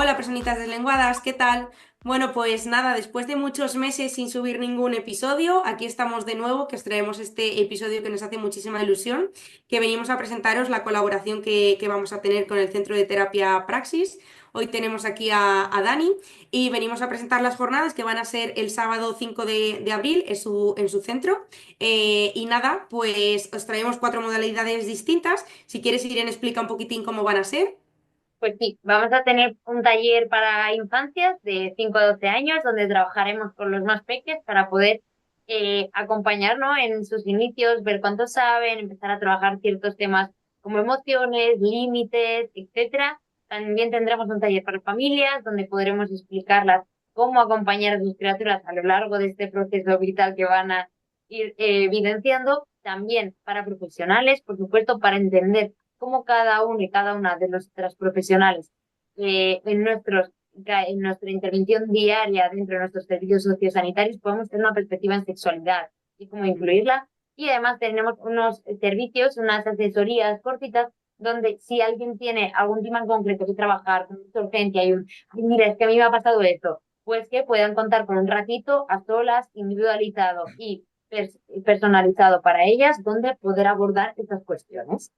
Hola, personitas deslenguadas, ¿qué tal? Bueno, pues nada, después de muchos meses sin subir ningún episodio, aquí estamos de nuevo, que os traemos este episodio que nos hace muchísima ilusión, que venimos a presentaros la colaboración que vamos a tener con el Centro de Terapia Praxis. Hoy tenemos aquí a Dani y venimos a presentar las jornadas que van a ser el sábado 5 de abril en su centro. Y nada, pues os traemos cuatro modalidades distintas. Si quieres, Irene, explica un poquitín cómo van a ser. Pues sí, vamos a tener un taller para infancias de 5 a 12 años donde trabajaremos con los más pequeños para poder acompañar, ¿no? En sus inicios, ver cuánto saben, empezar a trabajar ciertos temas como emociones, límites, etcétera. También tendremos un taller para familias donde podremos explicarlas cómo acompañar a sus criaturas a lo largo de este proceso vital que van a ir evidenciando. También para profesionales, por supuesto, para entender cómo cada uno y cada una de nuestras profesionales en nuestra intervención diaria dentro de nuestros servicios sociosanitarios podemos tener una perspectiva en sexualidad y cómo incluirla. Y además tenemos unos servicios, unas asesorías cortitas donde si alguien tiene algún tema en concreto que trabajar con mucha urgencia y "Ay, mira, es que a mí me ha pasado esto", pues que puedan contar con un ratito a solas, individualizado y personalizado para ellas, donde poder abordar estas cuestiones.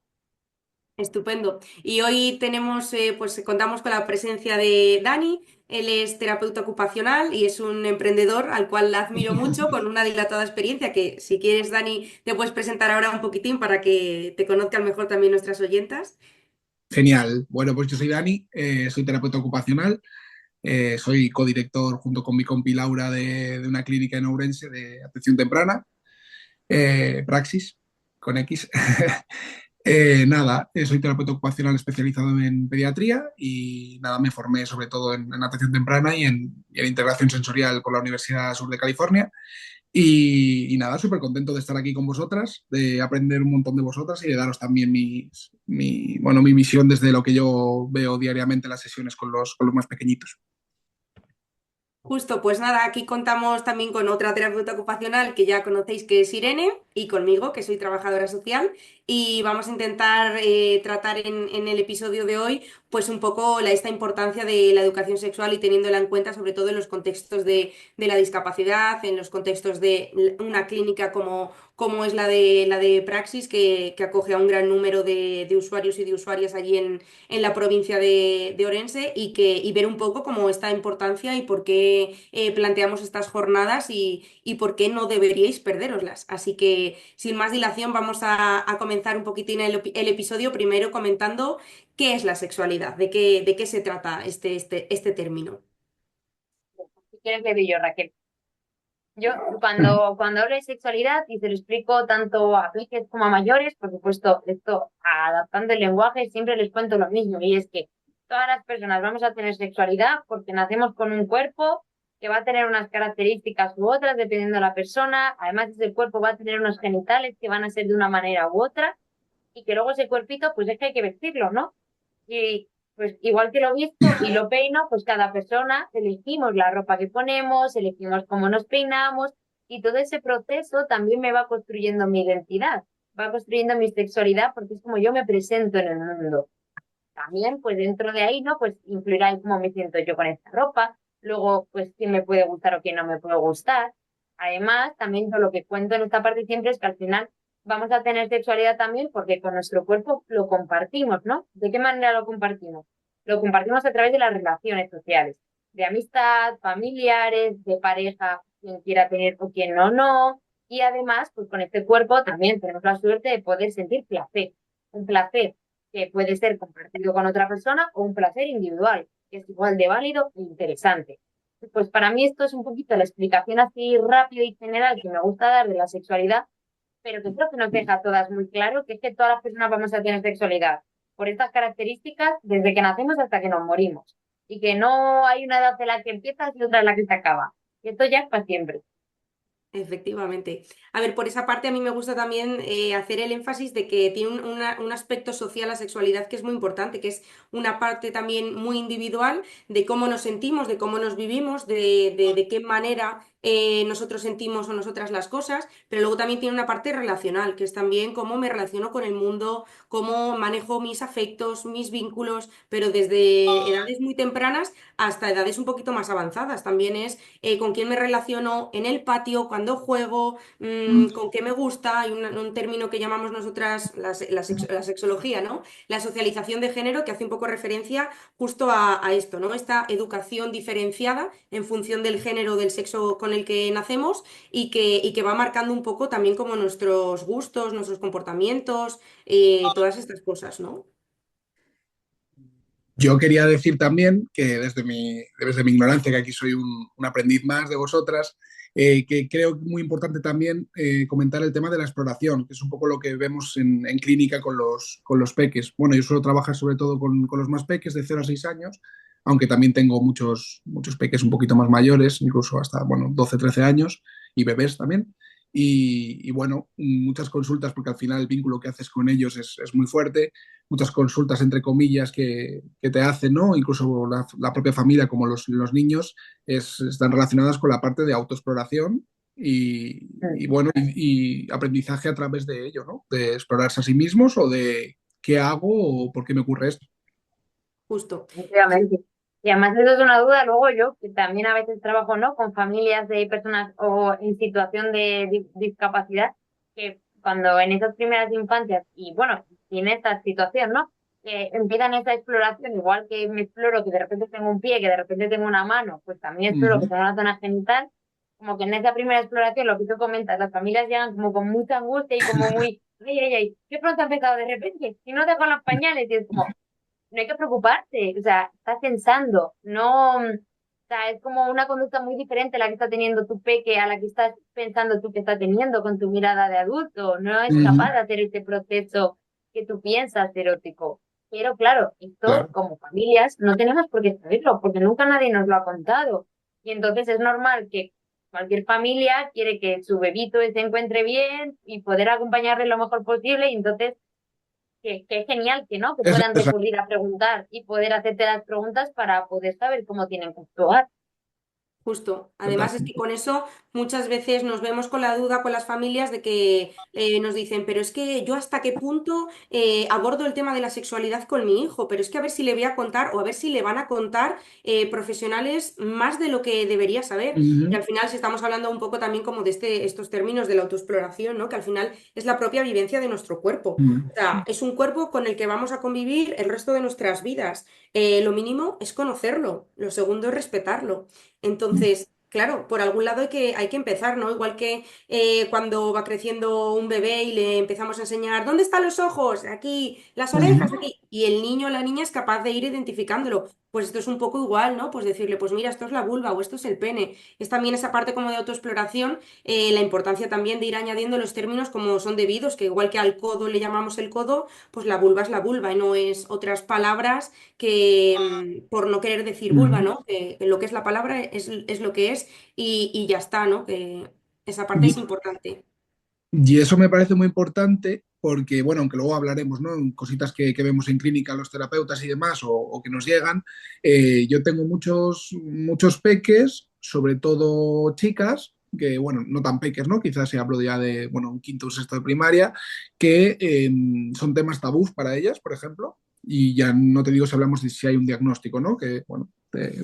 Estupendo. Y hoy tenemos, pues contamos con la presencia de Dani. Él es terapeuta ocupacional y es un emprendedor al cual admiro mucho, con una dilatada experiencia que, si quieres, Dani, te puedes presentar ahora un poquitín para que te conozcan mejor también nuestras oyentas. Genial. Bueno, pues yo soy Dani, soy terapeuta ocupacional, soy codirector junto con mi compi Laura de una clínica en Ourense de atención temprana, Praxis, con X. Nada, soy terapeuta ocupacional especializado en pediatría y nada, me formé sobre todo en atención temprana y en integración sensorial por la Universidad Sur de California. Y nada, súper contento de estar aquí con vosotras, de aprender un montón de vosotras y de daros también mi visión desde lo que yo veo diariamente en las sesiones con los más pequeñitos. Justo, pues nada, aquí contamos también con otra terapeuta ocupacional que ya conocéis, que es Irene, y conmigo, que soy trabajadora social, y vamos a intentar tratar en el episodio de hoy pues un poco esta importancia de la educación sexual y teniéndola en cuenta sobre todo en los contextos de la discapacidad, en los contextos de una clínica como es la de Praxis, que acoge a un gran número de usuarios y de usuarias allí en la provincia de Orense y ver un poco cómo esta importancia y por qué planteamos estas jornadas y por qué no deberíais perderoslas. Así que sin más dilación vamos a comenzar un poquitín el episodio primero comentando qué es la sexualidad, de qué se trata este término. Si quieres, le doy yo, Raquel. Yo, cuando hablo de sexualidad y se lo explico tanto a peques como a mayores, por supuesto, esto adaptando el lenguaje, siempre les cuento lo mismo, y es que todas las personas vamos a tener sexualidad porque nacemos con un cuerpo que va a tener unas características u otras dependiendo de la persona. Además, ese cuerpo va a tener unos genitales que van a ser de una manera u otra, y que luego ese cuerpito, pues es que hay que vestirlo, ¿no? Y pues igual que lo visto y lo peino, pues cada persona elegimos la ropa que ponemos, elegimos cómo nos peinamos, y todo ese proceso también me va construyendo mi identidad, va construyendo mi sexualidad porque es como yo me presento en el mundo. También, pues dentro de ahí, ¿no? Pues influirá en cómo me siento yo con esta ropa, luego, pues quién me puede gustar o quién no me puede gustar. Además, también yo lo que cuento en esta parte siempre es que al final vamos a tener sexualidad también porque con nuestro cuerpo lo compartimos, ¿no? ¿De qué manera lo compartimos? Lo compartimos a través de las relaciones sociales, de amistad, familiares, de pareja, quien quiera tener o quien no, no. Y además, pues con este cuerpo también tenemos la suerte de poder sentir placer, un placer que puede ser compartido con otra persona o un placer individual, que es igual de válido e interesante. Pues para mí esto es un poquito la explicación así rápida y general que me gusta dar de la sexualidad, pero que creo que nos deja a todas muy claro que es que todas las personas vamos a tener sexualidad por estas características desde que nacemos hasta que nos morimos. Y que no hay una edad en la que empiezas y otra en la que se acaba. Y esto ya es para siempre. Efectivamente. A ver, por esa parte a mí me gusta también hacer el énfasis de que tiene un aspecto social la sexualidad que es muy importante, que es una parte también muy individual de cómo nos sentimos, de cómo nos vivimos, de qué manera nosotros sentimos o nosotras las cosas, pero luego también tiene una parte relacional, que es también cómo me relaciono con el mundo, cómo manejo mis afectos, mis vínculos, pero desde edades muy tempranas hasta edades un poquito más avanzadas. También es con quién me relaciono en el patio, cuando juego, con qué me gusta. Hay un término que llamamos nosotras la sexología, ¿no? La socialización de género, que hace un poco referencia justo a esto, ¿no? Esta educación diferenciada en función del género, del sexo con el que nacemos y que va marcando un poco también como nuestros gustos, nuestros comportamientos, todas estas cosas, ¿no? Yo quería decir también que desde mi ignorancia, que aquí soy un aprendiz más de vosotras, que creo muy importante también comentar el tema de la exploración, que es un poco lo que vemos en clínica con los peques. Bueno, yo suelo trabajar sobre todo con los más peques de 0 a 6 años, aunque también tengo muchos peques un poquito más mayores, incluso hasta, bueno, 12 13 años y bebés también. Y bueno, muchas consultas porque al final el vínculo que haces con ellos es muy fuerte, muchas consultas entre comillas que te hacen, ¿no? Incluso la propia familia como los niños están relacionadas con la parte de autoexploración y bueno, y aprendizaje a través de ello, ¿no? De explorarse a sí mismos o de qué hago o por qué me ocurre esto. Justo. Efectivamente. Y además eso es una duda, luego yo, que también a veces trabajo, ¿no? Con familias de personas o en situación de discapacidad, que cuando en esas primeras infancias, y bueno, y en esta situación, ¿no? Que empiezan esa exploración, igual que me exploro que de repente tengo un pie, que de repente tengo una mano, pues también exploro que Ujú. tengo una zona genital, como que en esa primera exploración, lo que tú comentas, las familias llegan como con mucha angustia y como muy, ay, ay, ay, qué pronto ha empezado de repente, si no te con los pañales, y es como, no hay que preocuparte, o sea, estás pensando, no, o sea, es como una conducta muy diferente la que está teniendo tu peque a la que estás pensando tú que está teniendo con tu mirada de adulto, no es capaz Ujú. de hacer este proceso que tú piensas erótico. Pero claro, esto Claro. como familias no tenemos por qué saberlo, porque nunca nadie nos lo ha contado. Y entonces es normal que cualquier familia quiere que su bebito se encuentre bien y poder acompañarle lo mejor posible, y entonces que es genial que no, que Eso, puedan recurrir a preguntar y poder hacerte las preguntas para poder saber cómo tienen que actuar. Justo. Además es que totalmente. con eso muchas veces nos vemos con la duda con las familias de que nos dicen, pero es que yo hasta qué punto abordo el tema de la sexualidad con mi hijo, pero es que a ver si le voy a contar o a ver si le van a contar profesionales más de lo que debería saber. Y Ujú. al final, si estamos hablando un poco también como de estos términos de la autoexploración, ¿no? Que al final es la propia vivencia de nuestro cuerpo. Ujú. O sea, es un cuerpo con el que vamos a convivir el resto de nuestras vidas. Lo mínimo es conocerlo, lo segundo es respetarlo. Entonces, claro, por algún lado hay que empezar, ¿no? Igual que cuando va creciendo un bebé y le empezamos a enseñar, ¿dónde están los ojos? Aquí, las orejas, Ujú. aquí. Y el niño o la niña es capaz de ir identificándolo. Pues esto es un poco igual, ¿no? Pues decirle, pues mira, esto es la vulva o esto es el pene. Es también esa parte como de autoexploración, la importancia también de ir añadiendo los términos como son debidos, que igual que al codo le llamamos el codo, pues la vulva es la vulva y no es otras palabras que por no querer decir vulva, Ujú. ¿no? Que lo que es la palabra es lo que es y ya está, ¿no? Que esa parte es Y, importante. y eso me parece muy importante porque, bueno, aunque luego hablaremos, ¿no? En cositas que vemos en clínica los terapeutas y demás o que nos llegan, yo tengo muchos peques, sobre todo chicas, que, bueno, no tan peques, ¿no? Quizás si hablo ya de, bueno, un quinto o sexto de primaria, que son temas tabús para ellas, por ejemplo, y ya no te digo si hablamos de si hay un diagnóstico, ¿no? Que, bueno,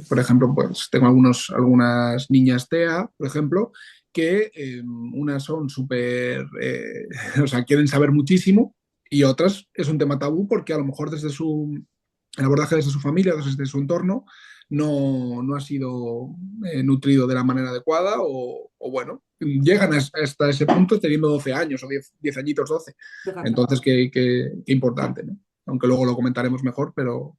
por ejemplo, pues tengo algunas niñas TEA, por ejemplo, que unas son súper, o sea, quieren saber muchísimo y otras es un tema tabú porque a lo mejor el abordaje desde su familia, desde su entorno, no ha sido nutrido de la manera adecuada o bueno, llegan hasta ese punto teniendo 12 años o 10 añitos, 12. Fíjate. Entonces, qué importante, ¿no? Aunque luego lo comentaremos mejor, pero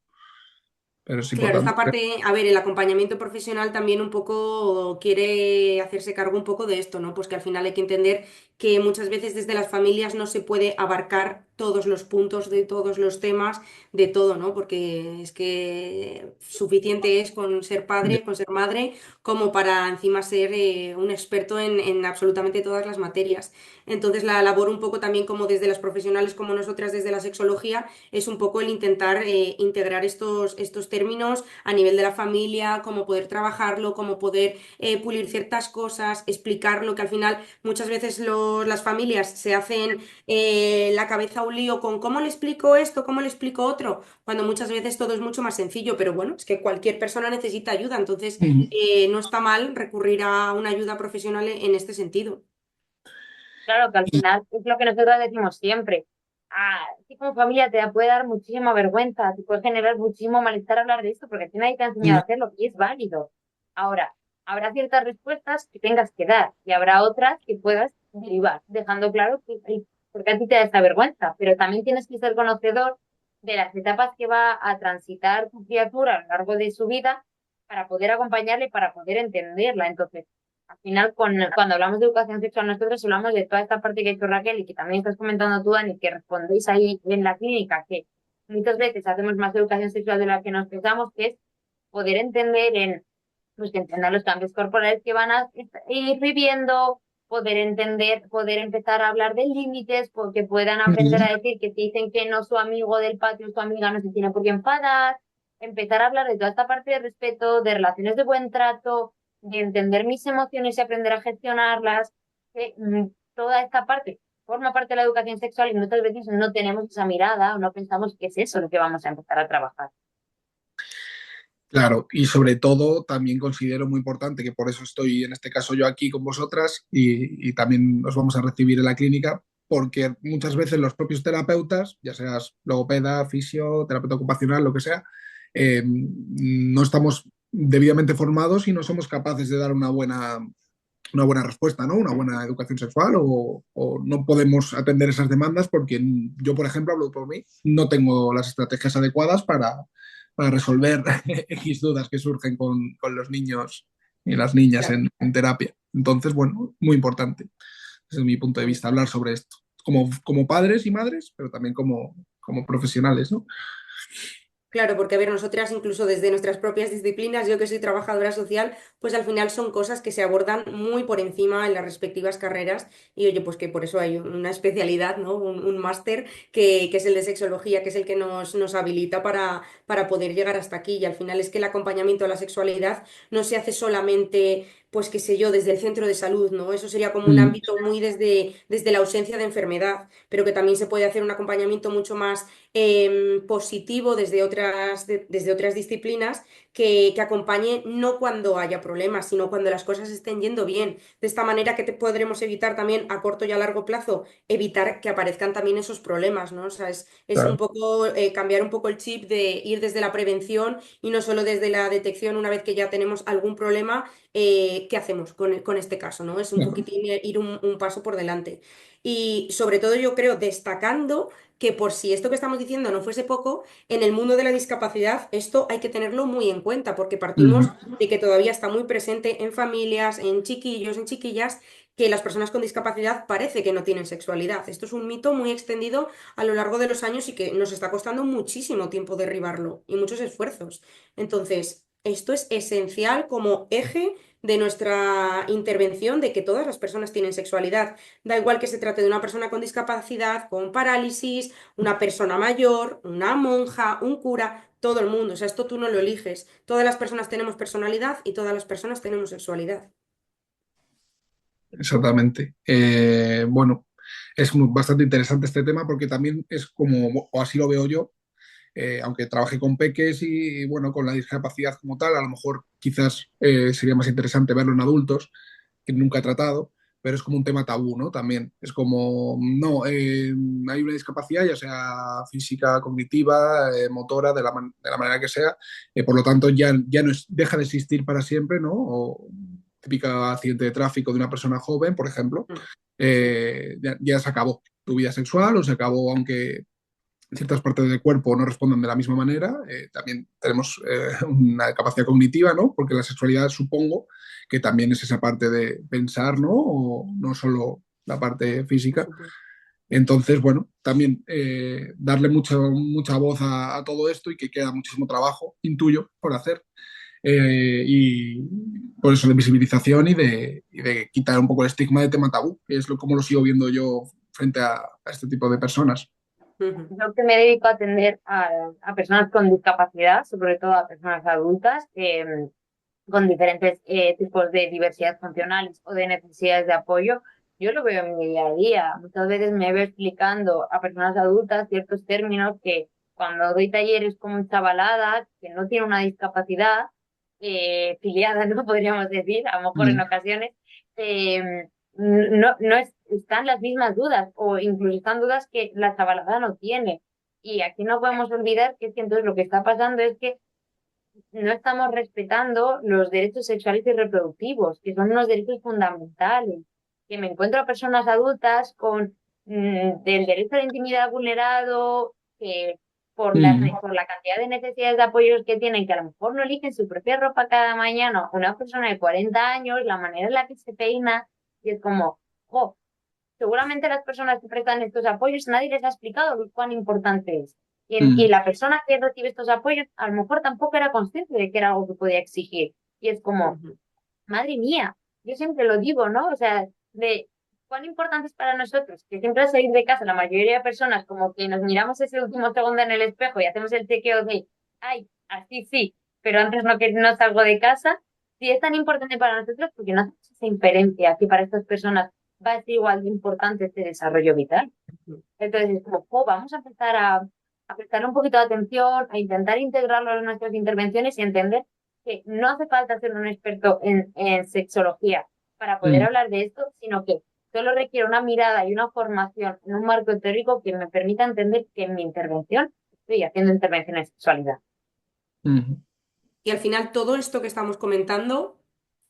es Claro, importante. esta parte, a ver, el acompañamiento profesional también un poco quiere hacerse cargo un poco de esto, ¿no? Pues que al final hay que entender que muchas veces desde las familias no se puede abarcar todos los puntos de todos los temas, de todo, ¿no? Porque es que suficiente es con ser Ya. padre, con ser madre, como para encima ser un experto en absolutamente todas las materias. Entonces, la labor un poco también como desde las profesionales como nosotras desde la sexología es un poco el intentar integrar estos términos a nivel de la familia, cómo poder trabajarlo, cómo poder pulir ciertas cosas, explicarlo, que al final muchas veces las familias se hacen la cabeza un lío con cómo le explico esto, cómo le explico otro, cuando muchas veces todo es mucho más sencillo, pero bueno, es que cualquier persona necesita ayuda, entonces Ujú. no está mal recurrir a una ayuda profesional en este sentido. Claro que al final es lo que nosotros decimos siempre. A ti como familia te puede dar muchísima vergüenza, te puede generar muchísimo malestar hablar de esto porque a ti nadie te ha enseñado a hacerlo y es válido. Ahora, habrá ciertas respuestas que tengas que dar y habrá otras que puedas derivar, dejando claro que porque a ti te da esta vergüenza, pero también tienes que ser conocedor de las etapas que va a transitar tu criatura a lo largo de su vida para poder acompañarle, para poder entenderla. Entonces, al final, cuando hablamos de educación sexual, nosotros hablamos de toda esta parte que ha hecho Raquel y que también estás comentando tú, Dani, que respondéis ahí en la clínica, que muchas veces hacemos más educación sexual de la que nos pensamos, que es poder entender pues que entiendan los cambios corporales que van a ir viviendo, poder entender, poder empezar a hablar de límites, porque puedan aprender Ujú. a decir que si dicen que no su amigo del patio, su amiga no se tiene por qué enfadar, empezar a hablar de toda esta parte de respeto, de relaciones de buen trato, de entender mis emociones y aprender a gestionarlas, que, toda esta parte forma parte de la educación sexual y muchas veces no tenemos esa mirada o no pensamos que es eso lo que vamos a empezar a trabajar. Claro, y sobre todo también considero muy importante que por eso estoy en este caso yo aquí con vosotras y también os vamos a recibir en la clínica, porque muchas veces los propios terapeutas, ya seas logopeda, fisio, terapeuta ocupacional, lo que sea, no estamos debidamente formados y no somos capaces de dar una buena respuesta, ¿no? Una buena educación sexual o no podemos atender esas demandas porque yo, por ejemplo, hablo por mí, no tengo las estrategias adecuadas para resolver X dudas que surgen con los niños y las niñas Claro. en terapia. Entonces, bueno, muy importante desde mi punto de vista hablar sobre esto, como padres y madres, pero también como profesionales, ¿no? Claro, porque a ver, nosotras incluso desde nuestras propias disciplinas, yo que soy trabajadora social, pues al final son cosas que se abordan muy por encima en las respectivas carreras y oye, pues que por eso hay una especialidad, ¿no? Un máster que es el de sexología, que es el que nos habilita para poder llegar hasta aquí y al final es que el acompañamiento a la sexualidad no se hace solamente, pues qué sé yo, desde el centro de salud, ¿no? Eso sería como un Mm, ámbito muy desde la ausencia de enfermedad, pero que también se puede hacer un acompañamiento mucho más positivo desde otras disciplinas que acompañe no cuando haya problemas, sino cuando las cosas estén yendo bien. De esta manera que te podremos evitar también a corto y a largo plazo, evitar que aparezcan también esos problemas, ¿no? O sea, es un claro. poco cambiar un poco el chip de ir desde la prevención y no solo desde la detección una vez que ya tenemos algún problema, ¿qué hacemos con este caso, ¿no? Es un Claro. poquitín ir un paso por delante. Y sobre todo yo creo destacando que por si esto que estamos diciendo no fuese poco, en el mundo de la discapacidad esto hay que tenerlo muy en cuenta porque partimos Ujú. de que todavía está muy presente en familias, en chiquillos, en chiquillas, que las personas con discapacidad parece que no tienen sexualidad. Esto es un mito muy extendido a lo largo de los años y que nos está costando muchísimo tiempo derribarlo y muchos esfuerzos. Entonces, esto es esencial como eje de nuestra intervención de que todas las personas tienen sexualidad. Da igual que se trate de una persona con discapacidad, con parálisis, una persona mayor, una monja, un cura, todo el mundo. O sea, esto tú no lo eliges. Todas las personas tenemos personalidad y todas las personas tenemos sexualidad. Exactamente. Bueno, es bastante interesante este tema porque también es como, o así lo veo yo, aunque trabajé con peques y bueno, con la discapacidad como tal, a lo mejor quizás sería más interesante verlo en adultos, que nunca he tratado, pero es como un tema tabú, ¿no? También es como, no, hay una discapacidad, ya sea física, cognitiva, motora, de la manera que sea, por lo tanto ya no deja de existir para siempre, ¿no? O típica accidente de tráfico de una persona joven, por ejemplo, Mm. Sí, ya se acabó tu vida sexual o se acabó aunque ciertas partes del cuerpo no responden de la misma manera. También tenemos una capacidad cognitiva, ¿no? Porque la sexualidad supongo que también es esa parte de pensar, ¿no? O no solo la parte física. por supuesto. Entonces, bueno, también darle mucha voz a todo esto y que queda muchísimo trabajo, intuyo, por hacer. Y por eso de visibilización y de quitar un poco el estigma de tema tabú, que es como lo sigo viendo yo frente a este tipo de personas. Ujú. Yo que me dedico a atender a personas con discapacidad, sobre todo a personas adultas, con diferentes tipos de diversidad funcionales o de necesidades de apoyo, yo lo veo en mi día a día. Muchas veces me veo explicando a personas adultas ciertos términos que cuando doy talleres con un chavalada que no tiene una discapacidad filiada, no podríamos decir, a lo mejor en Mm, ocasiones, no están las mismas dudas o incluso están dudas que la chavalada no tiene. Y aquí no podemos olvidar que es que entonces lo que está pasando es que no estamos respetando los derechos sexuales y reproductivos, que son unos derechos fundamentales. Que me encuentro a personas adultas con del derecho a la intimidad vulnerado, que mm, por la cantidad de necesidades de apoyos que tienen, que a lo mejor no eligen su propia ropa cada mañana, una persona de 40 años, la manera en la que se peina, y es como, oh, seguramente las personas que prestan estos apoyos nadie les ha explicado cuán importante es. Y mm, la persona que recibe estos apoyos a lo mejor tampoco era consciente de que era algo que podía exigir. Y es como, Ujú. madre mía, yo siempre lo digo, ¿no? O sea, de cuán importante es para nosotros, que siempre al salir de casa, la mayoría de personas como que nos miramos ese último segundo en el espejo y hacemos el chequeo de, ay, así sí, pero antes no, que no salgo de casa. Si es tan importante para nosotros, porque no hacemos esa inferencia que para estas personas va a ser igual de importante este desarrollo vital. Entonces es como, oh, vamos a empezar a prestar un poquito de atención, a intentar integrarlo en nuestras intervenciones y entender que no hace falta ser un experto en sexología para poder mm. hablar de esto, sino que solo requiere una mirada y una formación en un marco teórico que me permita entender que en mi intervención estoy haciendo intervención en sexualidad. Mm. Y al final todo esto que estamos comentando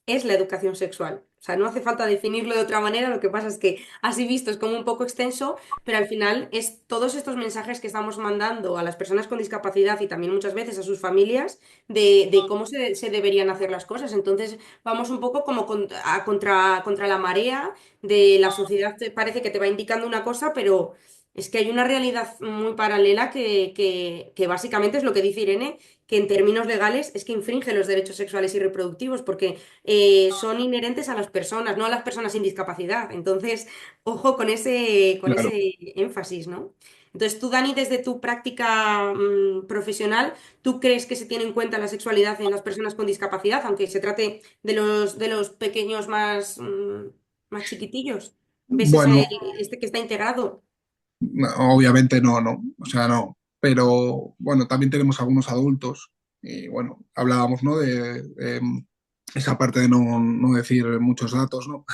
es la educación sexual. O sea, no hace falta definirlo de otra manera, lo que pasa es que así visto es como un poco extenso, pero al final es todos estos mensajes que estamos mandando a las personas con discapacidad y también muchas veces a sus familias de cómo se deberían hacer las cosas. Entonces vamos un poco como contra la marea de la sociedad, parece que te va indicando una cosa, pero es que hay una realidad muy paralela que básicamente es lo que dice Irene, que en términos legales es que infringe los derechos sexuales y reproductivos, porque son inherentes a las personas, no a las personas sin discapacidad. Entonces, ojo con Claro. ese énfasis, ¿no? Entonces, tú, Dani, desde tu práctica profesional, ¿tú crees que se tiene en cuenta la sexualidad en las personas con discapacidad, aunque se trate de los pequeños más, más chiquitillos? ¿Ves Bueno, este que está integrado? no, obviamente no, no, o sea, no. Pero bueno, también tenemos algunos adultos y bueno, hablábamos, ¿no? De esa parte de no decir muchos datos, ¿no?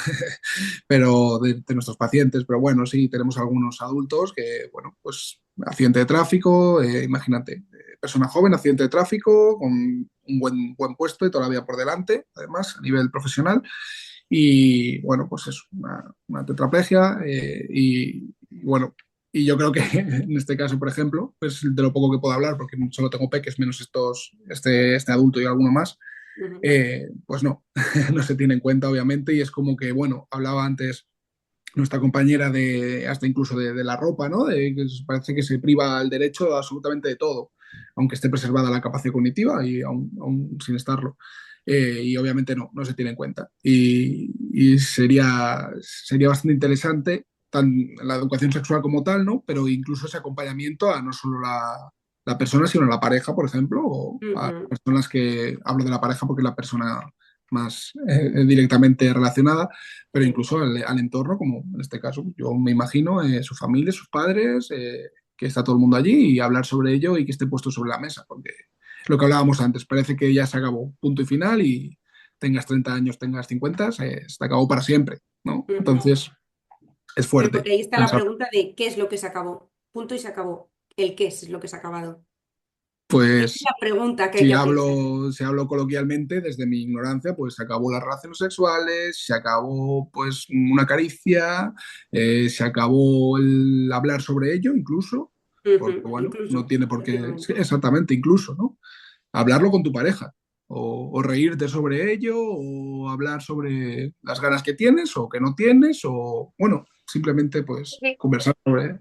Pero de nuestros pacientes, pero bueno, sí, tenemos algunos adultos que, bueno, pues accidente de tráfico, imagínate, persona joven, accidente de tráfico, con un buen puesto y todavía por delante, además, a nivel profesional. Y bueno, pues es una tetraplegia y bueno, y yo creo que en este caso, por ejemplo, pues de lo poco que puedo hablar, porque solo tengo peques, menos este adulto y alguno más, Ujú. pues no, no se tiene en cuenta, obviamente, y es como que, bueno, hablaba antes nuestra compañera de hasta incluso de la ropa, ¿no? De que parece que se priva el derecho absolutamente de todo, aunque esté preservada la capacidad cognitiva y aún sin estarlo. Y obviamente no se tiene en cuenta. Y sería bastante interesante tan, la educación sexual como tal, ¿no? Pero incluso ese acompañamiento a no solo la persona, sino a la pareja, por ejemplo, o a Ujú. personas que hablo de la pareja porque es la persona más directamente relacionada, pero Sí. incluso al entorno, como en este caso, yo me imagino su familia, sus padres, que está todo el mundo allí y hablar sobre ello y que esté puesto sobre la mesa, porque lo que hablábamos antes, parece que ya se acabó, punto y final, y tengas 30 años, tengas 50, se acabó para siempre, ¿no? Ujú. Entonces, es Pero fuerte porque ahí está la pensar. pregunta de qué es lo que se acabó. Punto y se acabó. El qué es lo que se ha acabado. Esa es Pues la pregunta que hay si que pensar. hablo coloquialmente, desde mi ignorancia, pues se acabó las relaciones sexuales, se acabó pues una caricia, se acabó el hablar sobre ello incluso, porque Ujú. bueno, no Incluso, tiene por qué, sí, efectivamente. exactamente, incluso, ¿no? Hablarlo con tu pareja, o reírte sobre ello, o hablar sobre las ganas que tienes o que no tienes, o bueno, simplemente pues Sí, conversar sobre...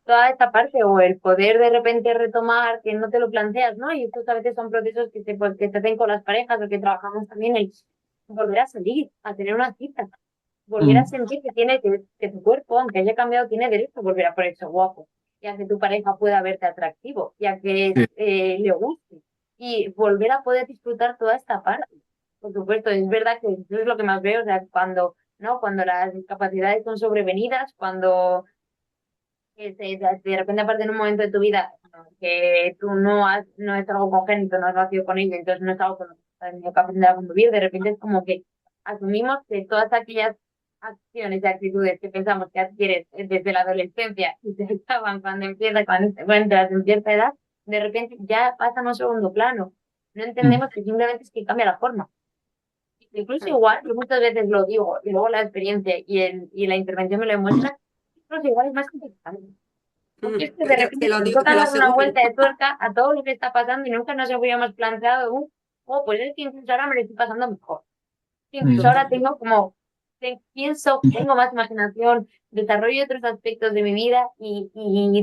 toda esta parte o el poder de repente retomar que no te lo planteas, ¿no? Y estos a veces son procesos que pues, que te hacen con las parejas o que trabajamos también el volver a salir, a tener una cita, volver a Mm, sentir que tu cuerpo, aunque haya cambiado, tiene derecho a volver a ponerse guapo, y a que tu pareja pueda verte atractivo, y a que sí. le guste, y volver a poder disfrutar toda esta parte. Por supuesto, es verdad que eso es lo que más veo, o sea, cuando, ¿no? Cuando las discapacidades son sobrevenidas, cuando de repente aparte en un momento de tu vida que tú no es algo congénito, no has nacido con ello, entonces no es algo con lo que has tenido que aprender a convivir, de repente es como que asumimos que todas aquellas acciones y actitudes que pensamos que adquieres desde la adolescencia y te acaban cuando te encuentras en cierta edad, de repente ya pasan a un segundo plano. No Mm, entendemos que simplemente es que cambia la forma. Incluso Claro. igual, yo muchas veces lo digo, y luego la experiencia y la intervención me lo demuestra, incluso igual es más complicado. Porque es que de Te repente lo nos digo, toca te lo dar una aseguro. vuelta de tuerca a todo lo que está pasando y nunca nos habíamos planteado oh, pues es que incluso ahora me lo estoy pasando mejor. Incluso mm, ahora tengo como, pienso, tengo más imaginación, desarrollo otros aspectos de mi vida y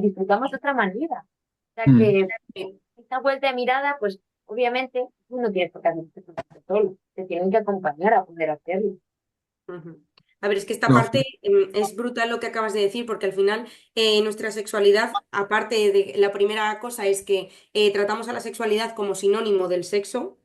disfrutamos de otra manera. O sea mm. que esta vuelta de mirada, pues obviamente tú no tienes por qué hacer este proceso solo, te tienen que acompañar a poder hacerlo. Ujú. A ver, es que esta No, parte es brutal lo que acabas de decir, porque al final nuestra sexualidad, aparte de la primera cosa, es que tratamos a la sexualidad como sinónimo del sexo,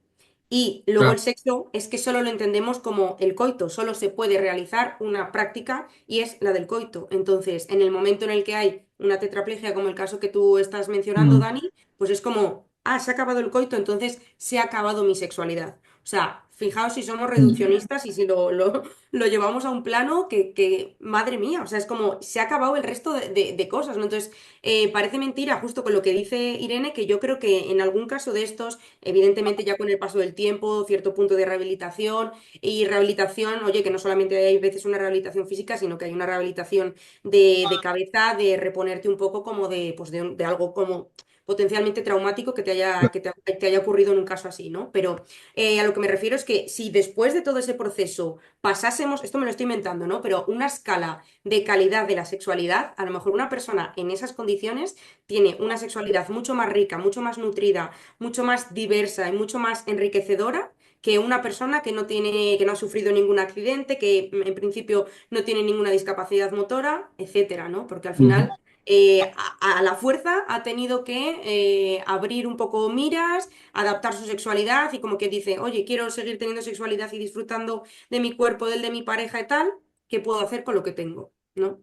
y luego claro. el sexo es que solo lo entendemos como el coito, solo se puede realizar una práctica y es la del coito. Entonces, en el momento en el que hay una tetraplegia, como el caso que tú estás mencionando, Mm, Dani, pues es como, ah, se ha acabado el coito, entonces se ha acabado mi sexualidad. O sea, fijaos si somos mm, reduccionistas y si lo llevamos a un plano madre mía, o sea, es como, se ha acabado el resto de cosas, ¿no? Entonces, parece mentira, justo con lo que dice Irene, que yo creo que en algún caso de estos, evidentemente ya con el paso del tiempo, cierto punto de rehabilitación y rehabilitación, oye, que no solamente hay veces una rehabilitación física, sino que hay una rehabilitación de cabeza, de reponerte un poco como de algo como potencialmente traumático que te haya, claro. que te haya ocurrido en un caso así, ¿no? Pero a lo que me refiero es que si después de todo ese proceso pasásemos, esto me lo estoy inventando, ¿no? Pero una escala de calidad de la sexualidad, a lo mejor una persona en esas condiciones tiene una sexualidad mucho más rica, mucho más nutrida, mucho más diversa y mucho más enriquecedora que una persona que no tiene, que no ha sufrido ningún accidente, que en principio no tiene ninguna discapacidad motora, etcétera, ¿no? Porque al Ujú. final a la fuerza ha tenido que abrir un poco miras, adaptar su sexualidad y como que dice, oye, quiero seguir teniendo sexualidad y disfrutando de mi cuerpo, del de mi pareja y tal, ¿qué puedo hacer con lo que tengo? ¿No?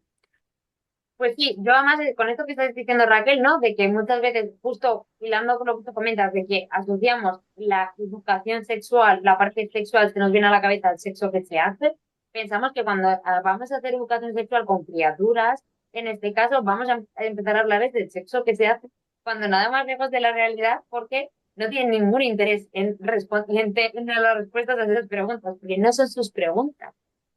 Pues sí, yo además con esto que estás diciendo Raquel, ¿no? De que muchas veces, justo hilando con lo que tú comentas, de que asociamos la educación sexual, la parte sexual se nos viene a la cabeza el sexo que se hace, pensamos que cuando vamos a hacer educación sexual con criaturas, en este caso vamos a empezar a hablar del sexo que se hace, cuando nada más lejos de la realidad, porque no tienen ningún interés en las respuestas a esas preguntas, porque no son sus preguntas,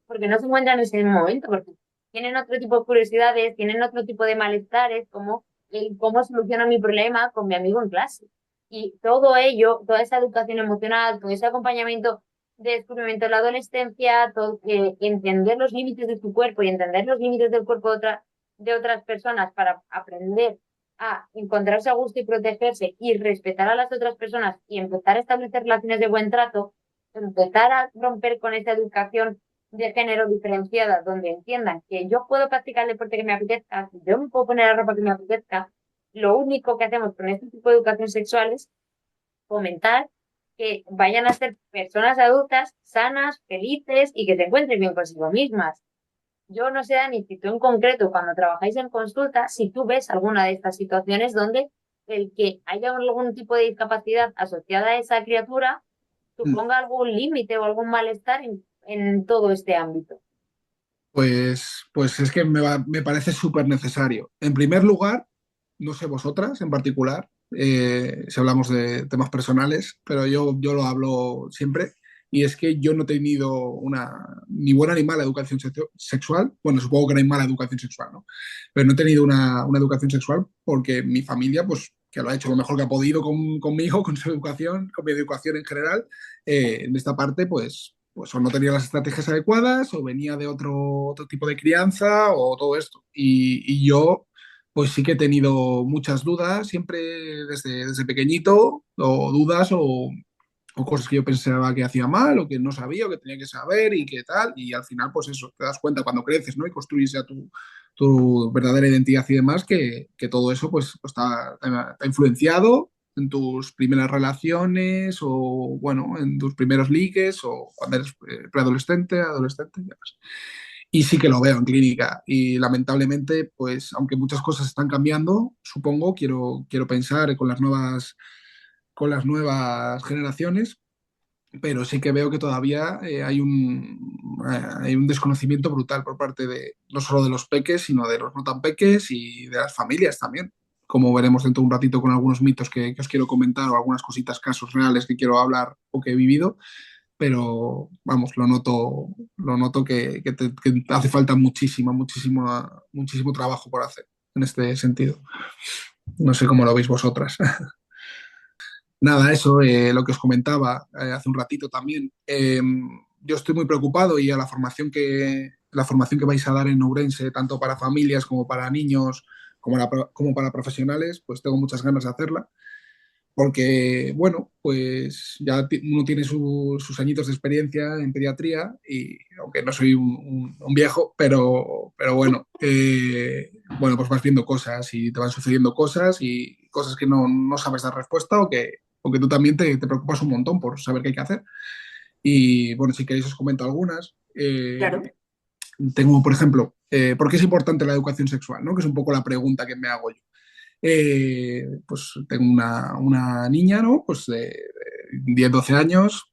porque no se encuentran en ese momento, porque tienen otro tipo de curiosidades, tienen otro tipo de malestares, como el cómo soluciono mi problema con mi amigo en clase. Y todo ello, toda esa educación emocional, todo ese acompañamiento de descubrimiento de la adolescencia, todo, entender los límites de tu cuerpo y entender los límites del cuerpo de otras personas para aprender a encontrarse a gusto y protegerse y respetar a las otras personas y empezar a establecer relaciones de buen trato, empezar a romper con esa educación de género diferenciada, donde entiendan que yo puedo practicar el deporte que me apetezca, que yo me puedo poner la ropa que me apetezca. Lo único que hacemos con este tipo de educación sexual es fomentar que vayan a ser personas adultas sanas, felices y que se encuentren bien consigo mismas. Yo no sé, Dani, si tú en concreto, cuando trabajáis en consulta, si tú ves alguna de estas situaciones donde el que haya algún tipo de discapacidad asociada a esa criatura Mm. suponga algún límite o algún malestar en todo este ámbito. Pues es que me parece súper necesario. En primer lugar, no sé vosotras en particular, si hablamos de temas personales, pero yo lo hablo siempre, y es que yo no he tenido una ni buena ni mala educación sexual. Bueno, supongo que no hay mala educación sexual, ¿no? Pero no he tenido una educación sexual porque mi familia, pues, que lo ha hecho lo mejor que ha podido conmigo, con su educación, con mi educación en general, en esta parte, pues pues o no tenía las estrategias adecuadas o venía de otro tipo de crianza o todo esto. Y yo, pues sí que he tenido muchas dudas, siempre desde pequeñito, o dudas o cosas que yo pensaba que hacía mal o que no sabía o que tenía que saber y qué tal. Y al final, pues eso, te das cuenta cuando creces, ¿no? Y construyes ya tu verdadera identidad y demás, que todo eso pues te ha influenciado en tus primeras relaciones o, bueno, en tus primeros ligues o cuando eres preadolescente, adolescente y demás. Y sí que lo veo en clínica y lamentablemente, pues aunque muchas cosas están cambiando, supongo, quiero pensar con las nuevas generaciones, pero sí que veo que todavía hay un desconocimiento brutal por parte de no solo de los peques, sino de los no tan peques y de las familias también. Como veremos dentro de un ratito con algunos mitos que os quiero comentar o algunas cositas, casos reales que quiero hablar o que he vivido, pero vamos, lo noto que hace falta muchísimo trabajo por hacer en este sentido. No sé cómo lo veis vosotras. Nada, eso, lo que os comentaba hace un ratito también. Yo estoy muy preocupado y a la formación que vais a dar en Ourense, tanto para familias como para niños, como para profesionales, pues tengo muchas ganas de hacerla. Porque, bueno, pues ya uno tiene sus añitos de experiencia en pediatría y aunque no soy un viejo, pero bueno, bueno, pues vas viendo cosas y te van sucediendo cosas y cosas que no sabes dar respuesta o que tú también te preocupas un montón por saber qué hay que hacer. Y bueno, si queréis os comento algunas. Claro. Tengo, por ejemplo, ¿por qué es importante la educación sexual? ¿No? Que es un poco la pregunta que me hago yo. Pues tengo una niña, ¿no? Pues de 10, 12 años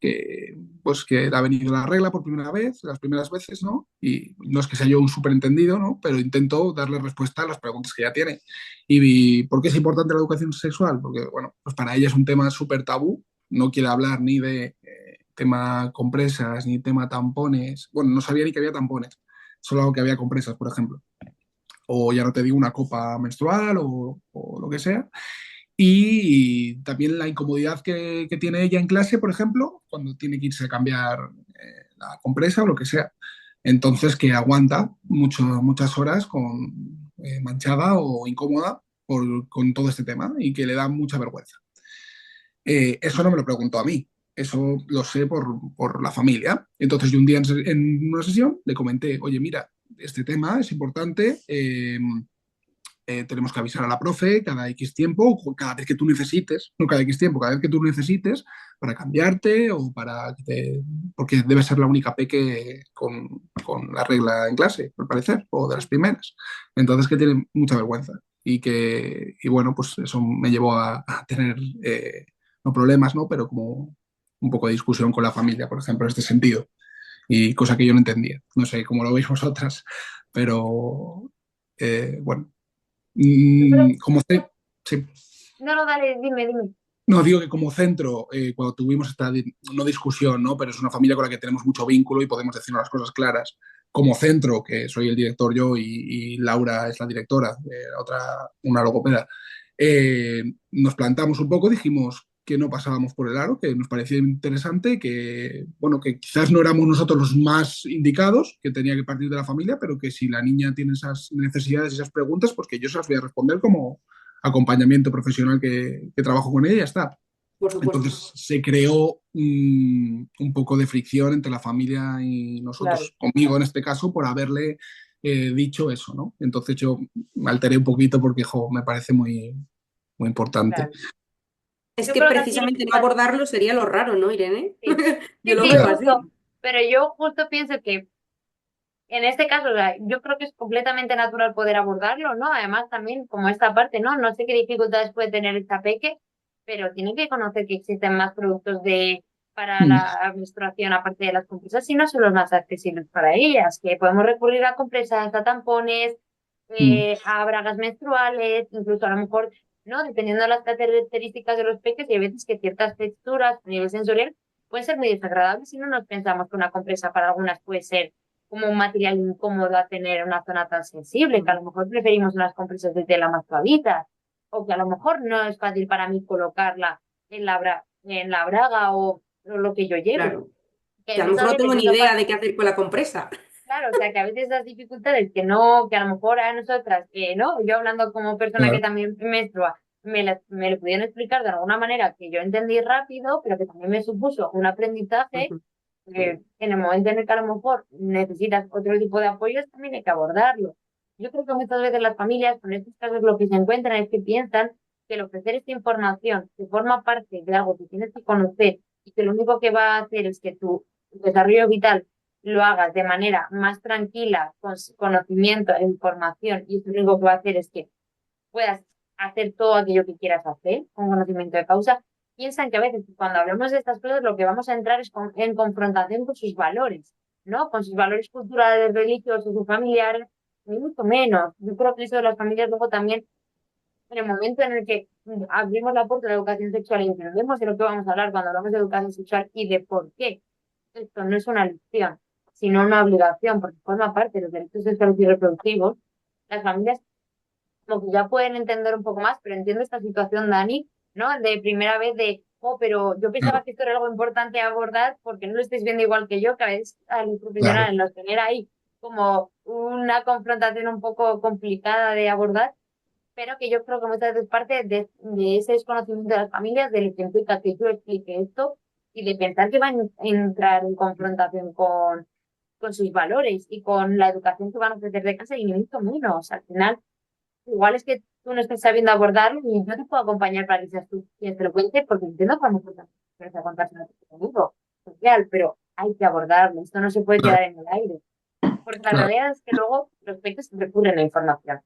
pues que le ha venido la regla por primera vez, las primeras veces, ¿no? Y no es que sea yo un superentendido, ¿no? Pero intento darle respuesta a las preguntas que ella tiene. ¿Y por qué es importante la educación sexual? Porque, bueno, pues para ella es un tema súper tabú, no quiere hablar ni de tema compresas, ni tema tampones. Bueno, no sabía ni que había tampones, solo que había compresas, por ejemplo, o ya no te digo una copa menstrual o lo que sea. Y también la incomodidad que tiene ella en clase, por ejemplo, cuando tiene que irse a cambiar la compresa o lo que sea. Entonces, que aguanta muchas horas manchada o incómoda con todo este tema y que le da mucha vergüenza. Eso no me lo preguntó a mí, eso lo sé por la familia. Entonces yo un día en una sesión le comenté, oye, mira, este tema es importante, tenemos que avisar a la profe cada X tiempo, o cada vez que tú necesites, no cada X tiempo, cada vez que tú necesites para cambiarte o porque debe ser la única peque con la regla en clase, al parecer, o de las primeras. Entonces que tiene mucha vergüenza y bueno, pues eso me llevó a tener, no problemas, ¿no? Pero como un poco de discusión con la familia, por ejemplo, en este sentido. Y cosa que yo no entendía. No sé cómo lo veis vosotras, pero bueno, Yo creo, como sí. no, no, dale, dime. No, digo que como centro, cuando tuvimos esta, no discusión, ¿no? Pero es una familia con la que tenemos mucho vínculo y podemos decirnos las cosas claras. Como centro, que soy el director yo y Laura es la directora, una logopeda, nos plantamos un poco, dijimos que no pasábamos por el aro, que nos parecía interesante, que, bueno, que quizás no éramos nosotros los más indicados, que tenía que partir de la familia, pero que si la niña tiene esas necesidades, esas preguntas, pues que yo se las voy a responder como acompañamiento profesional que trabajo con ella y ya está. Por supuesto. Entonces se creó un poco de fricción entre la familia y Claro, nosotros, conmigo en este caso, por haberle dicho eso, ¿no? Entonces yo me alteré un poquito porque me parece muy importante. claro. Es Yo que creo que aquí, precisamente no abordarlo sería lo raro, ¿no, Irene? sí, Yo sí, lo sí, veo justo. así. Pero yo justo pienso que en este caso, o sea, yo creo que es completamente natural poder abordarlo, ¿no? Además, también como esta parte, ¿no? No sé qué dificultades puede tener esta peque, pero tiene que conocer que existen más productos para Mm, la menstruación aparte de las compresas y no son los más accesibles para ellas, que podemos recurrir a compresas, a tampones, mm, a bragas menstruales, incluso a lo mejor, ¿no? Dependiendo de las características de los peques, y hay veces que ciertas texturas a nivel sensorial pueden ser muy desagradables si no nos pensamos que una compresa para algunas puede ser como un material incómodo a tener en una zona tan sensible, que a lo mejor preferimos unas compresas de tela más suavitas, o que a lo mejor no es fácil para mí colocarla en la braga o lo que yo lleve. Claro. que Que a lo mejor muchas no veces tengo ni eso idea pasa. de qué hacer con la compresa. Claro, o sea, que a veces las dificultades que no, que a lo mejor a nosotras, ¿no? Yo hablando como persona que Claro, también menstrua, me lo pudieron explicar de alguna manera que yo entendí rápido, pero que también me supuso un aprendizaje, Ujú. en el momento en el que a lo mejor necesitas otro tipo de apoyos, también hay que abordarlo. Yo creo que muchas veces las familias, con estos casos, lo que se encuentran es que piensan que el ofrecer esta información, que forma parte de algo que tienes que conocer y que lo único que va a hacer es que tu desarrollo vital lo hagas de manera más tranquila, con conocimiento e información, y eso lo único que va a hacer es que puedas hacer todo aquello que quieras hacer con conocimiento de causa, piensan que a veces cuando hablamos de estas cosas lo que vamos a entrar es en confrontación con sus valores, ¿no? Con sus valores culturales, religiosos y familiares, ni mucho menos. Yo creo que eso de las familias luego también, en el momento en el que abrimos la puerta de la educación sexual y entendemos de lo que vamos a hablar cuando hablamos de educación sexual y de por qué esto no es una lección, sino una obligación, porque forma parte de los derechos sexuales y reproductivos, las familias como que ya pueden entender un poco más, pero entiendo esta situación, Dani, ¿no? De primera vez de, oh, pero yo pensaba claro, que esto era algo importante a abordar porque no lo estáis viendo igual que yo, que a veces a los claro. profesionales los tener ahí como una confrontación un poco complicada de abordar, pero que yo creo que muchas veces parte de ese desconocimiento de las familias, de lo que implica que yo explique esto y de pensar que van a entrar en confrontación con sus valores y con la educación que van a ofrecer de casa y ni mucho menos. Al final, igual es que tú no estás sabiendo abordarlo y yo te puedo acompañar para que seas tú quien te lo cuente, porque entiendo que a lo mejor también quieres contárselo conmigo, social, pero hay que abordarlo. Esto no se puede Claro, quedar en el aire. Porque la claro. realidad es que luego los pechos recurren a la información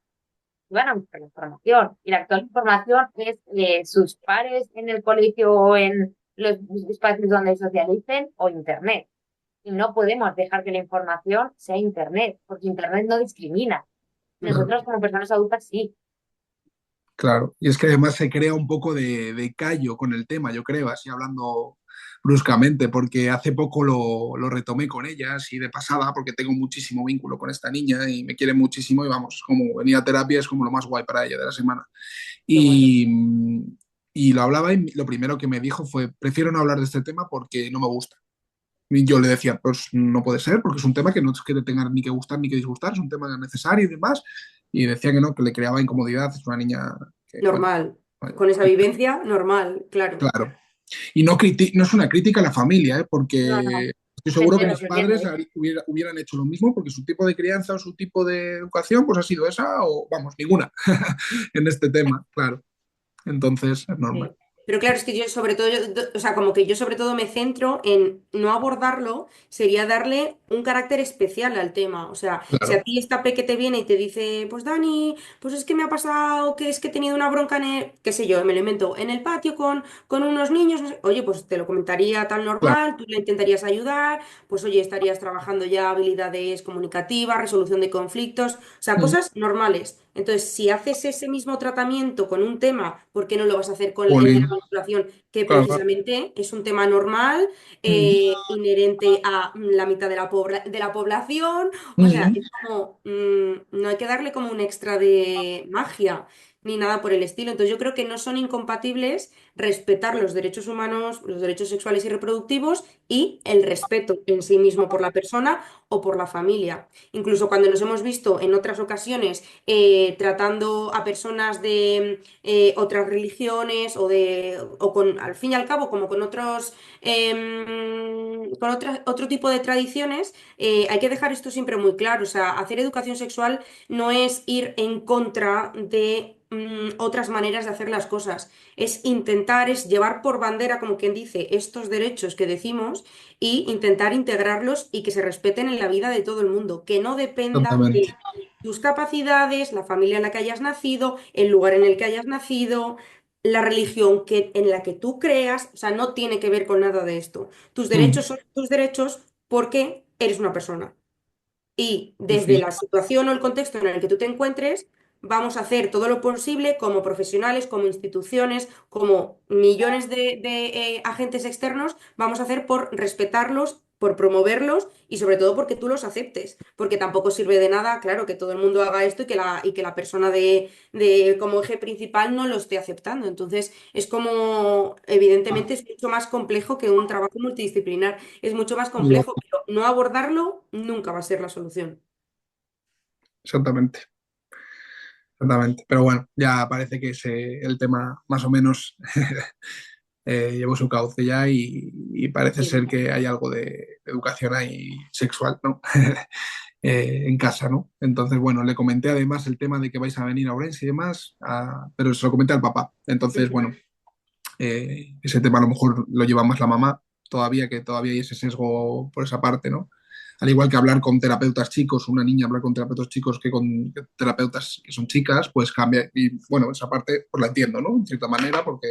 van a buscar información. Y la actual información es sus pares en el colegio o en los espacios donde socialicen o Internet. Y no podemos dejar que la información sea Internet, porque Internet no discrimina. Claro. Nosotros como personas adultas sí. Claro, y es que además se crea un poco de callo con el tema, yo creo, así hablando bruscamente, porque hace poco lo retomé con ella, así de pasada, porque tengo muchísimo vínculo con esta niña y me quiere muchísimo y vamos, como venir a terapia es como lo más guay para ella de la semana. Qué bueno. Y, y lo hablaba y lo primero que me dijo fue, prefiero no hablar de este tema porque no me gusta. Y yo le decía, pues no puede ser, porque es un tema que no es que te tenga ni que gustar ni que disgustar, es un tema necesario y demás. Y decía que no, que le creaba incomodidad, es una niña que, bueno, Normal. Con esa vivencia, normal, claro. claro. Y no, no es una crítica a la familia, ¿eh? No, no, Porque estoy te seguro que entiendo, mis te entiendo, padres ¿eh? hubieran hecho lo mismo porque su tipo de crianza o su tipo de educación pues ha sido esa o, vamos, ninguna en este tema, claro. Entonces es normal. Sí. Pero claro, es que yo sobre todo, o sea, como que yo sobre todo me centro en no abordarlo, sería darle un carácter especial al tema. O sea, si a Claro, ti esta pe que te viene y te dice, pues Dani, pues es que me ha pasado que es que he tenido una bronca en el, qué sé yo, me lo invento, en el patio con unos niños, no sé. Oye, pues te lo comentaría tan claro. normal, tú le intentarías ayudar, pues oye, estarías trabajando ya habilidades comunicativas, resolución de conflictos, o sea, Mm. cosas normales. Entonces, si haces ese mismo tratamiento con un tema, ¿por qué no lo vas a hacer con el de la Jolín, menstruación, que claro, claro. precisamente es un tema normal, Mm, inherente a la mitad de de la población? O sea, mm, es como, no hay que darle como un extra de magia ni nada por el estilo. Entonces, yo creo que no son incompatibles respetar los derechos humanos, los derechos sexuales y reproductivos y el respeto en sí mismo por la persona o por la familia. Incluso cuando nos hemos visto en otras ocasiones tratando a personas de otras religiones o con, al fin y al cabo, como con otros, otro tipo de tradiciones, hay que dejar esto siempre muy claro. O sea, hacer educación sexual no es ir en contra de otras maneras de hacer las cosas. Es intentar, es llevar por bandera, como quien dice, estos derechos que decimos y intentar integrarlos y que se respeten en la vida de todo el mundo, que no dependa de exactamente. tus capacidades, la familia en la que hayas nacido, el lugar en el que hayas nacido, la religión en la que tú creas, o sea, no tiene que ver con nada de esto. Tus Mm, derechos son tus derechos porque eres una persona. Y sí, desde sí, la situación o el contexto en el que tú te encuentres, vamos a hacer todo lo posible como profesionales, como instituciones, como millones de agentes externos, vamos a hacer por respetarlos por promoverlos y sobre todo porque tú los aceptes, porque tampoco sirve de nada, claro, que todo el mundo haga esto y que la persona de como eje principal no lo esté aceptando. Entonces, es como, evidentemente, es mucho más complejo que un trabajo multidisciplinar, es mucho más Lo- complejo, pero no abordarlo nunca va a ser la solución. Exactamente, exactamente. Pero bueno, ya parece que el tema más o menos llevó su cauce ya y parece Sí. ser que hay algo de educación ahí sexual, ¿no? En casa, ¿no? Entonces, bueno, le comenté además el tema de que vais a venir a Orense y demás, pero se lo comenté al papá. Entonces, Ujú, bueno, ese tema a lo mejor lo lleva más la mamá, todavía que todavía hay ese sesgo por esa parte, ¿no? Al igual que hablar con terapeutas chicos, una niña hablar con terapeutas chicos que con terapeutas que son chicas, pues cambia. Y bueno, esa parte pues la entiendo, ¿no? En cierta manera, porque,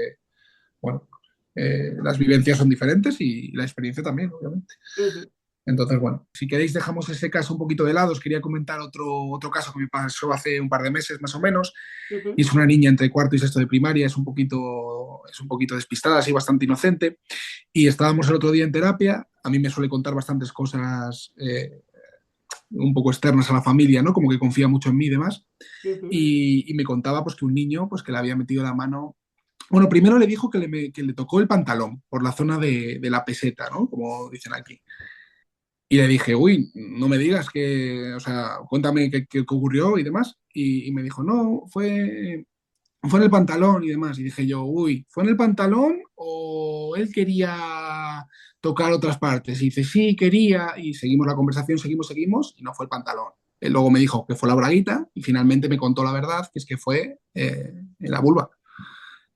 bueno, las vivencias son diferentes y la experiencia también, obviamente. ujú, Entonces, bueno, si queréis dejamos ese caso un poquito de lado. Os quería comentar otro caso que me pasó hace un par de meses más o menos. Y ujú. es una niña entre cuarto y sexto de primaria, es un poquito despistada, así bastante inocente. Y estábamos el otro día en terapia. A mí me suele contar bastantes cosas un poco externas a la familia, ¿no? Como que confía mucho en mí y demás. Ujú, Y me contaba pues que un niño pues que le había metido la mano. Bueno, primero le dijo que le tocó el pantalón por la zona de la peseta, ¿no? Como dicen aquí. Y le dije, uy, no me digas que, o sea, cuéntame qué ocurrió y demás. Y me dijo, no, fue en el pantalón y demás. Y dije yo, uy, ¿fue en el pantalón o él quería tocar otras partes? Y dice, sí, quería. Y seguimos la conversación, seguimos, y no fue el pantalón. Él luego me dijo que fue la braguita y finalmente me contó la verdad, que es que fue en la vulva.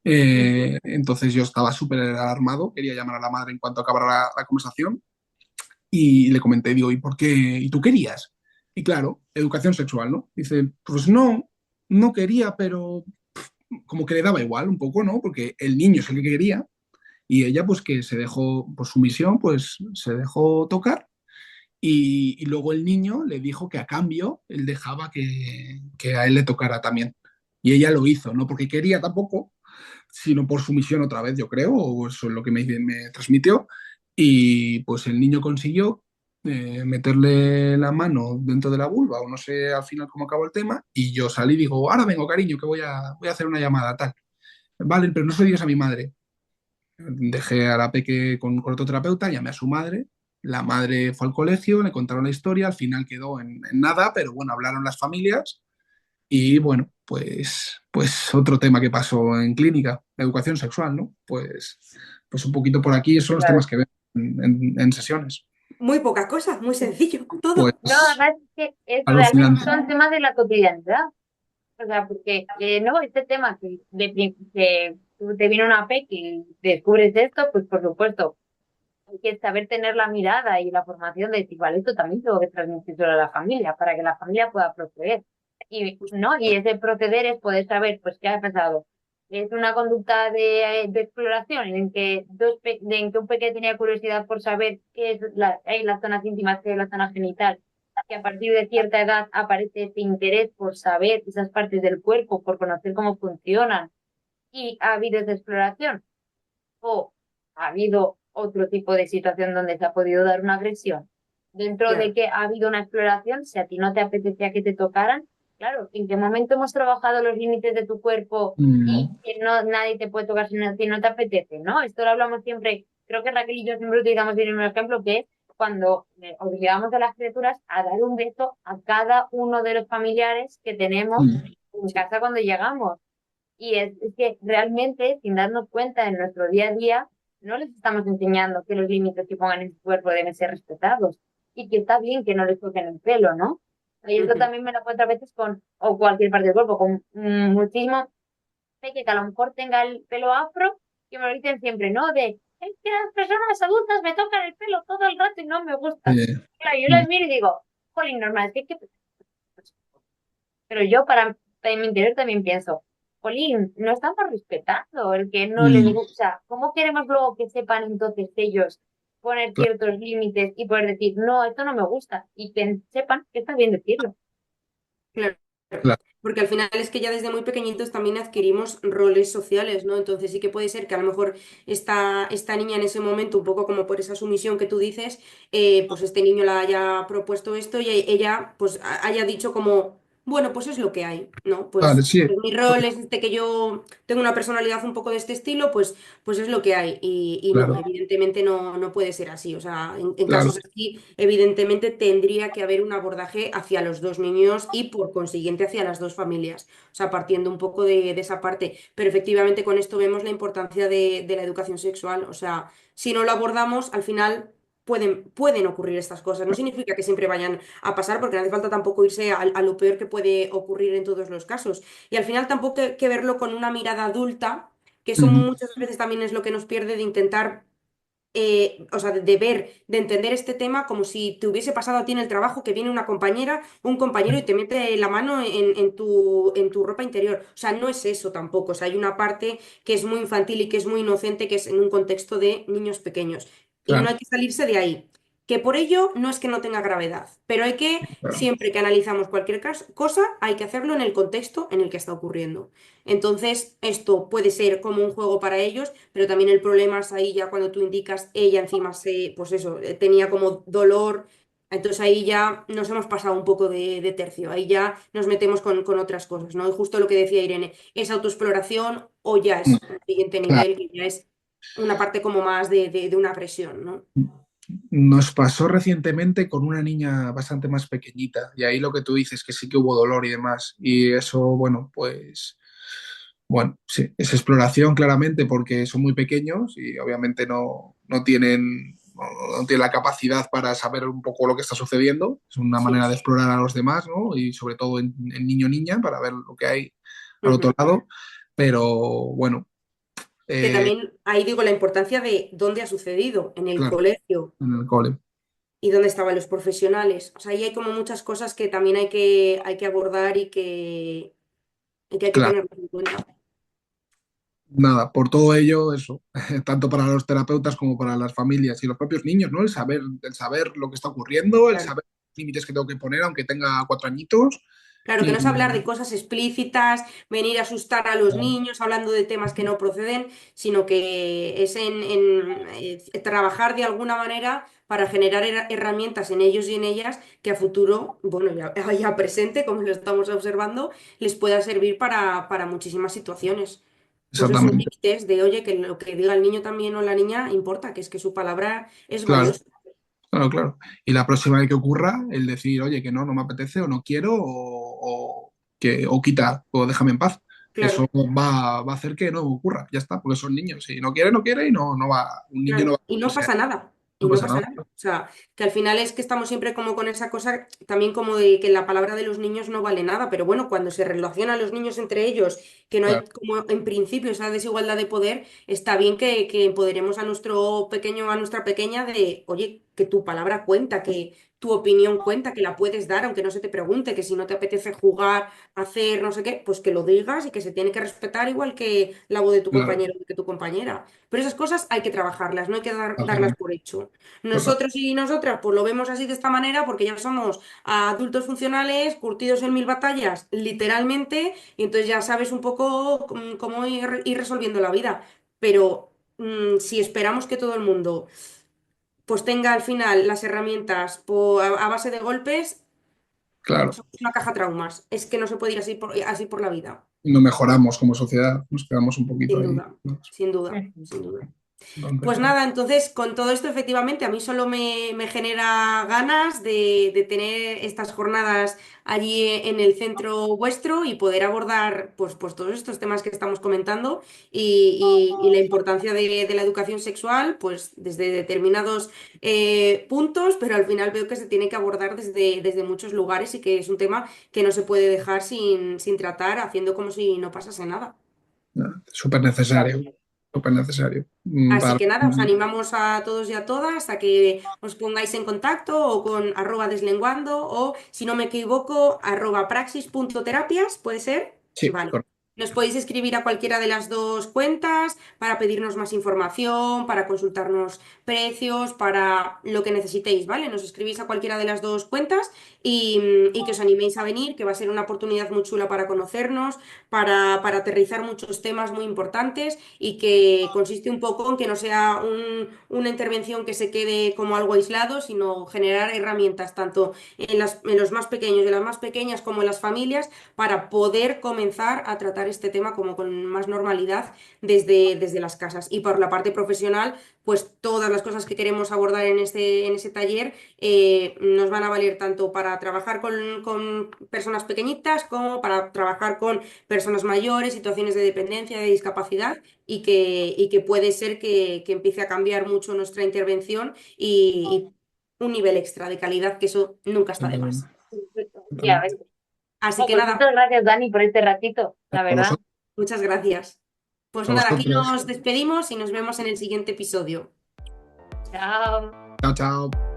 ujú. Entonces yo estaba súper alarmado, quería llamar a la madre en cuanto acabara la conversación y le comenté, digo, ¿y por qué? ¿Y tú querías? Y claro, educación sexual, ¿no? Dice, pues no, no quería, pero como que le daba igual un poco, ¿no? Porque el niño es el que quería y ella pues que se dejó, por su misión, pues se dejó tocar y luego el niño le dijo que a cambio él dejaba que a él le tocara también. Y ella lo hizo, no porque quería tampoco, sino por su misión otra vez, yo creo, o eso es lo que me transmitió. Y pues el niño consiguió meterle la mano dentro de la vulva, o no sé al final cómo acabó el tema, y yo salí y digo, ahora vengo, cariño, que voy a hacer una llamada, tal. Vale, pero no se lo digas a mi madre. Dejé a la peque con otro terapeuta, llamé a su madre, la madre fue al colegio, le contaron la historia, al final quedó en nada, pero bueno, hablaron las familias y bueno, pues otro tema que pasó en clínica, educación sexual, ¿no? Pues un poquito por aquí son los Claro. temas que veo en sesiones. Muy poca cosa, muy sencillo, Pues todo. No, además es que realmente alucinante. son temas de la cotidianidad. O sea, porque no, este tema que tú te viene una PEC y descubres esto, pues por supuesto, hay que saber tener la mirada y la formación de decir, vale, esto también tengo que transmitirlo a la familia para que la familia pueda proceder. Y, ¿no? Y ese proceder es poder saber, pues, qué ha pasado. Es una conducta de exploración en que un pequeño tenía curiosidad por saber qué es hay las zonas íntimas, qué es la zona genital, que a partir de cierta edad aparece ese interés por saber esas partes del cuerpo, por conocer cómo funcionan, y ha habido esa exploración, o ha habido otro tipo de situación donde se ha podido dar una agresión. Dentro de Ya, que ha habido una exploración, si a ti no te apetecía que te tocaran, claro, ¿en qué momento hemos trabajado los límites de tu cuerpo y Mm, que no, nadie te puede tocar si no te apetece, ¿no? Esto lo hablamos siempre, creo que Raquel y yo siempre utilizamos el mismo ejemplo, que es cuando obligamos a las criaturas a dar un beso a cada uno de los familiares que tenemos mm, en sí, casa cuando llegamos. Y es que realmente, sin darnos cuenta en nuestro día a día, no les estamos enseñando que los límites que pongan en su cuerpo deben ser respetados y que está bien que no les toquen el pelo, ¿no? Y esto ujú, también me lo encuentro a veces con, o cualquier parte del cuerpo, con muchísimo que a lo mejor tenga el pelo afro, que me lo dicen siempre, ¿no? Es que las personas adultas me tocan el pelo todo el rato y no me gusta. eh, Claro, yo mm, las miro y digo, jolín, normal, es que pero yo para mi interior también pienso, Jolín, no estamos respetando el que no les mm, gusta. ¿Cómo queremos luego que sepan entonces ellos poner claro, ciertos límites y poder decir, no, esto no me gusta? Y que sepan que está bien decirlo. claro. claro. Porque al final es que ya desde muy pequeñitos también adquirimos roles sociales, ¿no? Entonces sí que puede ser que a lo mejor esta niña en ese momento, un poco como por esa sumisión que tú dices, pues este niño la haya propuesto esto y ella pues haya dicho como, bueno, pues es lo que hay, ¿no? Vale, Pues sí, mi rol es este que yo tengo una personalidad un poco de este estilo, pues es lo que hay. Y no, claro, evidentemente no puede ser así. O sea, en claro. casos así, evidentemente tendría que haber un abordaje hacia los dos niños y por consiguiente hacia las dos familias. O sea, partiendo un poco de esa parte. Pero efectivamente con esto vemos la importancia de la educación sexual. O sea, si no lo abordamos, al final pueden ocurrir estas cosas. No significa que siempre vayan a pasar, porque no hace falta tampoco irse a lo peor que puede ocurrir en todos los casos. Y al final tampoco hay que verlo con una mirada adulta, que eso Ujú, muchas veces también es lo que nos pierde de intentar o sea, de ver, de entender este tema como si te hubiese pasado a ti en el trabajo que viene una compañera, un compañero y te mete la mano en tu ropa interior. O sea, no es eso tampoco. O sea, hay una parte que es muy infantil y que es muy inocente, que es en un contexto de niños pequeños. Y no claro, hay que salirse de ahí. Que por ello no es que no tenga gravedad, pero hay que, claro. siempre que analizamos cualquier cosa, hay que hacerlo en el contexto en el que está ocurriendo. Entonces, esto puede ser como un juego para ellos, pero también el problema es ahí ya cuando tú indicas, ella encima pues eso, tenía como dolor, entonces ahí ya nos hemos pasado un poco de tercio, ahí ya nos metemos con otras cosas, ¿no? Y justo lo que decía Irene, ¿es autoexploración o ya Mm, es un siguiente claro. nivel, que ya es una parte como más de una presión, ¿no? Nos pasó recientemente con una niña bastante más pequeñita y ahí lo que tú dices, que sí que hubo dolor y demás. Y eso, bueno, pues, bueno, sí, es exploración claramente porque son muy pequeños y obviamente no tienen la capacidad para saber un poco lo que está sucediendo. Es una Sí. manera de explorar a los demás, ¿no? Y sobre todo en niño-niña para ver lo que hay al otro Ujú. lado. Pero bueno, Que eh, también ahí digo la importancia de dónde ha sucedido, en el claro, colegio en el cole. y dónde estaban los profesionales. O sea, ahí hay como muchas cosas que también hay que abordar y que hay que Claro. tener en cuenta. Nada, por todo ello, eso, tanto para los terapeutas como para las familias y los propios niños, ¿no? El saber lo que está ocurriendo, el Claro. saber los límites que tengo que poner, aunque tenga 4 añitos. Claro, que no es hablar Y de cosas explícitas, venir a asustar a los niños hablando de temas que no proceden, sino que es trabajar de alguna manera para generar herramientas en ellos y en ellas que a futuro, bueno, ya presente, como lo estamos observando, les pueda servir para muchísimas situaciones. Pues esos exactamente, límites de, oye, que lo que diga el niño también o la niña importa, que es que su palabra es claro, valiosa. claro, claro. Y la próxima vez que ocurra, el decir, oye, que no me apetece o no quiero, o quita, o déjame en paz. Eso Claro. va a hacer que no ocurra, ya está, porque son niños. Si no quiere, no quiere y no va, un niño no va Claro, a y no irse, pasa nada, y no no pasa pasa nada. nada. O sea, que al final es que estamos siempre como con esa cosa, también como de que la palabra de los niños no vale nada, pero bueno, cuando se relacionan los niños entre ellos, que no hay Claro, como en principio esa desigualdad de poder, está bien que empoderemos a nuestro pequeño, a nuestra pequeña de, oye, que tu palabra cuenta, que tu opinión cuenta, que la puedes dar, aunque no se te pregunte, que si no te apetece jugar, hacer, no sé qué, pues que lo digas y que se tiene que respetar igual que la voz de tu claro, compañero o de tu compañera. Pero esas cosas hay que trabajarlas, no hay que darlas totalmente, por hecho. total, Nosotros y nosotras pues lo vemos así de esta manera porque ya somos adultos funcionales, curtidos en mil batallas, literalmente, y entonces ya sabes un poco cómo ir resolviendo la vida. Pero si esperamos que todo el mundo pues tenga al final las herramientas a base de golpes, claro. somos una caja traumas. Es que no se puede ir así por la vida. Y no mejoramos como sociedad, nos quedamos un poquito Sin ahí, duda, ¿no? sin duda, Ujú. sin duda. Entonces, Pues bueno, nada, entonces con todo esto efectivamente a mí solo me genera ganas de tener estas jornadas allí en el centro vuestro y poder abordar pues todos estos temas que estamos comentando y la importancia de la educación sexual pues desde determinados puntos, pero al final veo que se tiene que abordar desde muchos lugares y que es un tema que no se puede dejar sin tratar haciendo como si no pasase nada. ¿no? Súper necesario, súper necesario. Así que nada, os animamos a todos y a todas a que os pongáis en contacto o con @deslenguando o, si no me equivoco, @praxis.terapias, ¿puede ser? Sí, Vale. correcto. Nos podéis escribir a cualquiera de las dos cuentas para pedirnos más información, para consultarnos precios, para lo que necesitéis, ¿vale? Nos escribís a cualquiera de las dos cuentas y que os animéis a venir, que va a ser una oportunidad muy chula para conocernos, para aterrizar muchos temas muy importantes y que consiste un poco en que no sea una intervención que se quede como algo aislado, sino generar herramientas tanto en los más pequeños, de las más pequeñas como en las familias para poder comenzar a tratar este tema como con más normalidad desde las casas. Y por la parte profesional, pues todas las cosas que queremos abordar en ese taller nos van a valer tanto para trabajar con personas pequeñitas como para trabajar con personas mayores, situaciones de dependencia, de discapacidad y que puede ser que empiece a cambiar mucho nuestra intervención y un nivel extra de calidad, que eso nunca está de más. Efectivamente. Así Oh, que pues nada, muchas gracias, Dani, por este ratito, la A verdad. vosotros. muchas gracias. Pues A nada, aquí vosotros. nos despedimos y nos vemos en el siguiente episodio. Chao. Chao, chao.